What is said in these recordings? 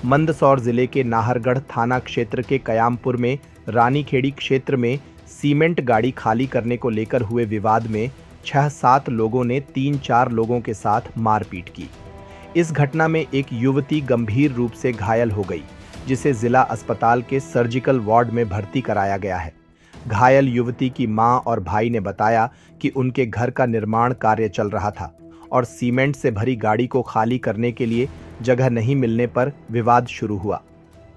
मंदसौर जिले के नाहरगढ़ थाना क्षेत्र के कयामपुर में रानीखेड़ी क्षेत्र में सीमेंट गाड़ी खाली करने को लेकर हुए विवाद में 6-7 लोगों ने 3-4 लोगों के साथ मारपीट की। इस घटना में एक युवती गंभीर रूप से घायल हो गई, जिसे जिला अस्पताल के सर्जिकल वार्ड में भर्ती कराया गया है। घायल युवती की मां और भाई ने बताया कि उनके घर का निर्माण कार्य चल रहा था और सीमेंट से भरी गाड़ी को खाली करने के लिए जगह नहीं मिलने पर विवाद शुरू हुआ।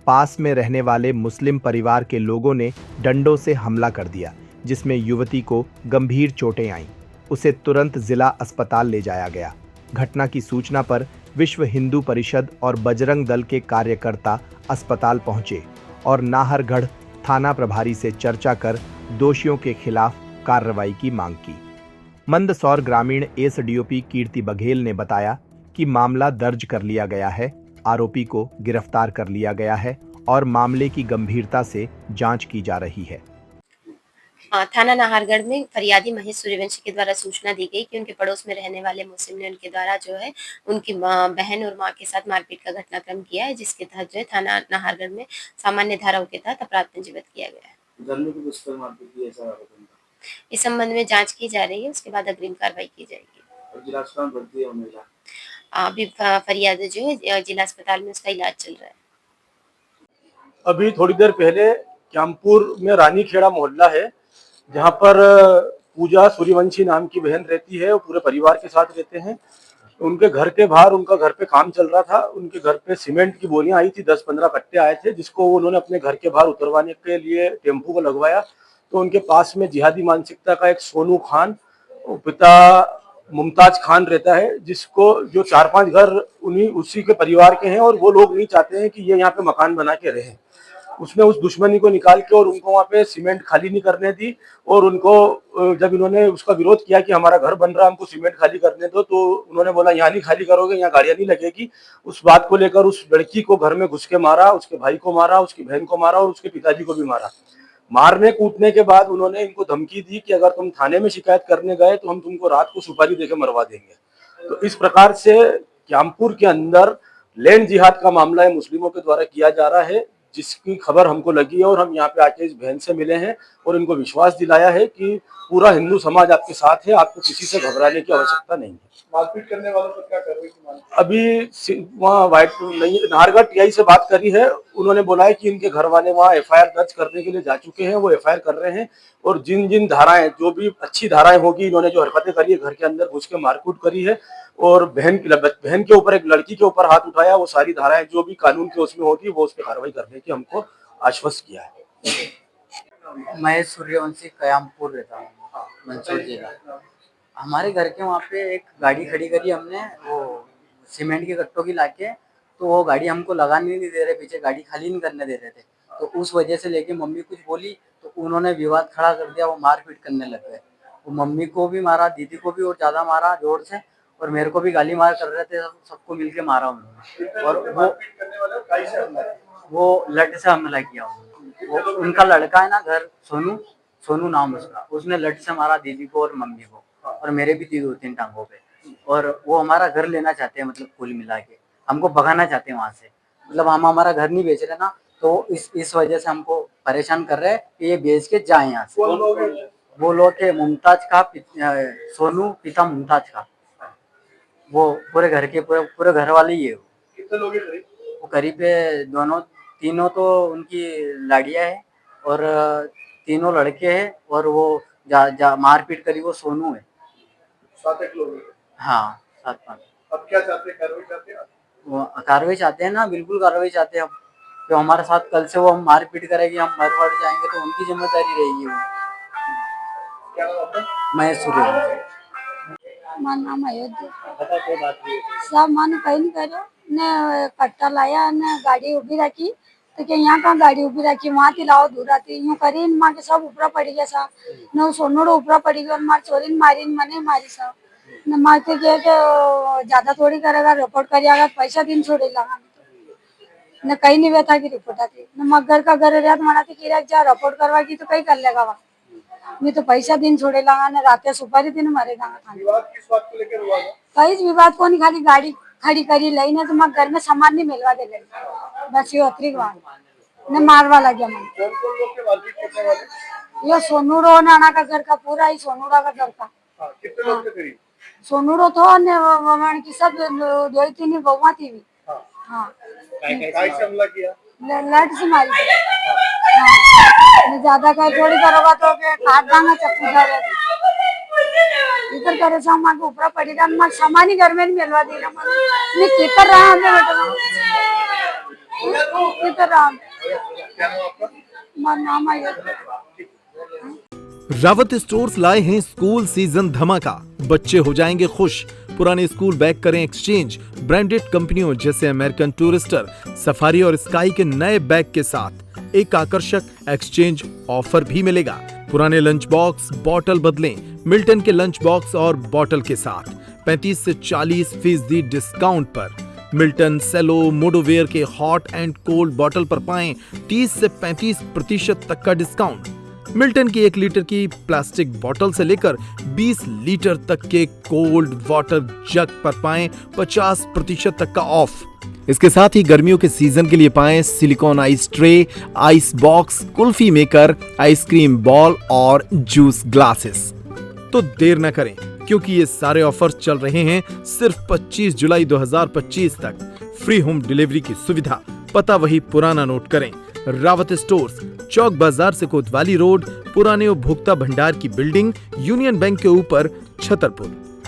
पास में रहने वाले मुस्लिम परिवार के लोगों ने डंडों से हमला कर दिया, जिसमें युवती को गंभीर चोटें आईं। उसे तुरंत जिला अस्पताल ले जाया गया। घटना की सूचना पर विश्व हिंदू परिषद और बजरंग दल के कार्यकर्ता अस्पताल पहुंचे और नाहरगढ़ थाना प्रभारी से चर्चा कर दोषियों के खिलाफ कार्रवाई की मांग की। मंदसौर ग्रामीण एसडीओपी कीर्ति बघेल ने बताया कि मामला दर्ज कर लिया गया है, आरोपी को गिरफ्तार कर लिया गया है और मामले की गंभीरता से जांच की जा रही है। थाना नाहरगढ़ में फरियादी महेश सूर्यवंशी के द्वारा सूचना दी गई कि उनके पड़ोस में रहने वाले मुस्लिम ने उनके द्वारा जो है उनकी बहन और मां के साथ मारपीट का घटनाक्रम किया है, जिसके तहत जो है थाना नाहरगढ़ में सामान्य धाराओं के तहत अपराध पंजीबद्ध किया गया है। घर में भी कुछ पर मारपीट की ऐसा आरोप है। इस संबंध में जांच की जा रही है, उसके बाद अग्रिम कार्रवाई की जाएगी। और जिला अस्पताल भर्ती है महिला, अभी फरियादी जो है जिला अस्पताल में उसका इलाज चल रहा है। अभी थोड़ी देर पहले क्यामपुर में रानीखेड़ा मोहल्ला है, जहां पर पूजा सूर्यवंशी नाम की बहन रहती है और पूरे परिवार के साथ रहते हैं। उनके घर के बाहर उनका घर पे काम चल रहा था। उनके घर पे सीमेंट की बोरियां आई थी, 10-15 कट्टे आए थे, जिसको उन्होंने अपने घर के बाहर उतरवाने के लिए टेम्पू को लगवाया। तो उनके पास में जिहादी मानसिकता का एक सोनू खान, पिता मुमताज खान रहता है, जिसको जो 4-5 घर उसी के परिवार के हैं और वो लोग नहीं चाहते हैं कि ये यहाँ पे मकान बना के रहें। उसने उस दुश्मनी को निकाल के और उनको वहाँ पे सीमेंट खाली नहीं करने दी। और उनको जब इन्होंने उसका विरोध किया कि हमारा घर बन रहा है, हमको सीमेंट खाली करने दो, तो उन्होंने बोला यहाँ नहीं खाली करोगे, यहाँ गाड़ियाँ नहीं लगेगी। उस बात को लेकर उस लड़की को घर में घुस के मारा, उसके भाई को मारा, उसकी बहन को मारा और उसके पिताजी को भी मारा। मारने कूटने के बाद उन्होंने इनको धमकी दी कि अगर तुम थाने में शिकायत करने गए तो हम तुमको रात को सुपारी देके मरवा देंगे। तो इस प्रकार से क्यामपुर के अंदर लैंड जिहाद का मामला है, मुस्लिमों के द्वारा किया जा रहा है, जिसकी खबर हमको लगी है और हम यहाँ पे आके इस बहन से मिले हैं और इनको विश्वास दिलाया है कि पूरा हिंदू समाज आपके साथ है, आपको किसी से घबराने की आवश्यकता नहीं है। मारपीट करने वालों पर क्या कार्रवाई की मांग? अभी वहाँ नाहरगढ़ टीआई से बात करी है। उन्होंने बोला है कि इनके घर वाले वहाँ एफआईआर दर्ज करने के लिए जा चुके हैं, वो एफआईआर कर रहे हैं और जिन जिन धाराएं, जो भी अच्छी धाराएं होगी, इन्होंने जो हरकतें करी है, घर के अंदर घुस के मारकूट करी है और बहन के ऊपर, एक लड़की के ऊपर हाथ उठाया, वो सारी धाराएं जो भी कानून के उसमें होगी वो उस पर कार्रवाई करने की हमको आश्वस्त किया है। महेश सूर्यवंशी कयामपुर रहता हूँ, मंदसौर जिला। हमारे घर के वहाँ पे एक गाड़ी खड़ी करी हमने, वो सीमेंट के कट्टों की लाके, तो वो गाड़ी हमको लगाने नहीं दे रहे, पीछे गाड़ी खाली नहीं करने दे रहे थे। तो उस वजह से लेके मम्मी कुछ बोली तो उन्होंने विवाद खड़ा कर दिया, वो मारपीट करने लग गए। वो मम्मी को भी मारा, दीदी को भी और ज्यादा मारा जोर से, और मेरे को भी गाली मार कर रहे थे, सबको मिलके मारा उन्होंने। और वो लट से हमला किया उन्होंने। वो उनका लड़का है ना घर, सोनू नाम उसका, उसने लट से मारा दीदी को और मम्मी को, और मेरे भी 2-3 टांगों पे। और वो हमारा घर लेना चाहते हैं, मतलब कुल मिला के हमको भगाना चाहते हैं वहां से। मतलब हम हमारा घर नहीं बेच रहे ना, तो इस वजह से हमको परेशान कर रहे हैं कि ये बेच के जाए यहाँ से। वो लोग के मुमताज का सोनू, पिता मुमताज का, वो पूरे घर के पूरे घर वाले ही है। कितने लोग हैं? वो करीब तीनों तो उनकी लाड़ियाँ है और तीनों लड़के हैं, और वो मारपीट करी वो सोनू है। 7-8 लोग हैं। हाँ, 7-5। अब क्या चाहते हैं? कार्रवाई चाहते हैं? वो कार्रवाई चाहते हैं ना, बिल्कुल कार्रवाई चाहते हैं हम। जो हमारे साथ कल से वो हम मारपीट करेगी, हम मर मर जाएंगे तो उनकी जिम्मेदारी रहेगी। वो क्या नाम आपका? महेश सूर्यवंशी। मार नाम अयोध्या। बता कोई बात नहीं। सब मानो कहीं नहीं करो ने कट्टा लाया ने गाड़ी उभी रखी, तो क्या यहाँ कहाँ गाड़ी उभी रखी, वहाँ थी लाओ दूर आती यूं करी माँ के सब ऊपरा पड़ी गया सा न सोनू ऊपरा पड़ी गई और मार चोरी मारी मने मारी सब न मार के ज्यादा थोड़ी करेगा, रिपोर्ट करिएगा पैसा दिन छोड़े लगा न कहीं नहीं बैठा की रिपोर्ट आती न मगर का घर रियात मनाती की जा रिपोर्ट करवा की तो कहीं कर लेगा वहाँ नहीं तो पैसा दिन छोड़े लगा न रात सुपारी दिन मरेगा। विवाद किस बात को लेकर हुआ था? कहीं विवाद को नहीं, खाली गाड़ी खड़ी करी लई ना तो मैं घर में सामान नहीं मिलवा दे लगी बस ये अतिरिक्त बात ने मारवा लगे मन कौन कौन लोग के मारपीट करने वाले? ये सोनूरो नाना का घर का पूरा ही सोनूरा का घर का हाँ, कितने लोग थे करीब? सोनूरो तो ने वमन की सब दो तीन बउआ थी भी हाँ, हाँ काय से हमला किया? लाइट से मारी थी। हाँ ज्यादा का थोड़ी करोगा तो काट दांगा चक्कू डाले इधर करे सा मां के ऊपर पड़ेगा मां सामान ही घर में नहीं मिलवा देगा मैं कितर रहा हमें बेटा कितर रहा क्या नाम आपका? मां नाम आया रावत स्टोर्स लाए हैं स्कूल सीजन धमाका। बच्चे हो जाएंगे खुश। पुराने स्कूल बैग करें एक्सचेंज। ब्रांडेड कंपनियों जैसे अमेरिकन टूरिस्टर, सफारी और स्काई के नए बैग के साथ एक आकर्षक एक्सचेंज ऑफर भी मिलेगा। पुराने लंच बॉक्स बॉटल बदलें मिल्टन के लंच बॉक्स और बॉटल के साथ 35 से 40% डिस्काउंट पर। मिल्टन सेलो मोडोवेयर के हॉट एंड कोल्ड बॉटल पर पाएं 30 से 35% तक का डिस्काउंट। मिल्टन की 1 लीटर की प्लास्टिक बोतल से लेकर 20 लीटर तक के कोल्ड वाटर जग पर पाएं 50% तक का ऑफ। इसके साथ ही गर्मियों के सीजन के लिए पाएं silicon ice tray, ice box, kulfi maker, ice cream ball और जूस ग्लासेस। तो देर न करें क्योंकि ये सारे ऑफर्स चल रहे हैं सिर्फ 25 जुलाई 2025 तक। फ्री होम डिलीवरी की सुविधा। पता वही पुराना नोट करें। रावत स्टोर्स, चौक बाजार से कोतवाली रोड, पुराने उपभोक्ता भंडार की बिल्डिंग, यूनियन बैंक के ऊपर, छतरपुर।